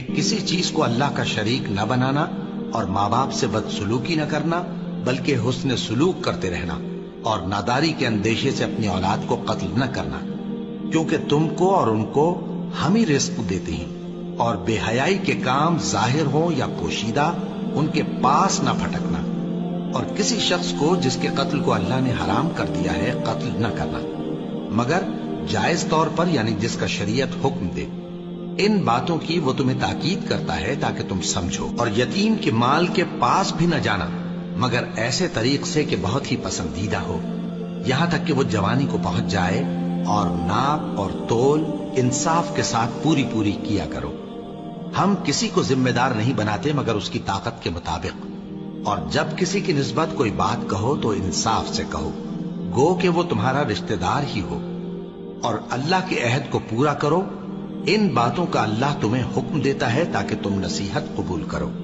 کسی چیز کو اللہ کا شریک نہ بنانا اور ماں باپ سے بدسلوکی نہ کرنا بلکہ حسن سلوک کرتے رہنا اور ناداری کے اندیشے سے اپنی اولاد کو قتل نہ کرنا، کیونکہ تم کو اور ان کو ہم ہی رزق دیتے ہیں، اور بے حیائی کے کام ظاہر ہوں یا پوشیدہ ان کے پاس نہ پھٹکنا، اور کسی شخص کو جس کے قتل کو اللہ نے حرام کر دیا ہے قتل نہ کرنا مگر جائز طور پر، یعنی جس کا شریعت حکم دے۔ ان باتوں کی وہ تمہیں تاکید کرتا ہے تاکہ تم سمجھو، اور یتیم کے مال کے پاس بھی نہ جانا مگر ایسے طریق سے کہ بہت ہی پسندیدہ ہو، یہاں تک کہ وہ جوانی کو پہنچ جائے، اور ناپ اور تول انصاف کے ساتھ پوری پوری کیا کرو۔ ہم کسی کو ذمہ دار نہیں بناتے مگر اس کی طاقت کے مطابق، اور جب کسی کی نسبت کوئی بات کہو تو انصاف سے کہو، گو کہ وہ تمہارا رشتہ دار ہی ہو، اور اللہ کے عہد کو پورا کرو۔ ان باتوں کا اللہ تمہیں حکم دیتا ہے تاکہ تم نصیحت قبول کرو۔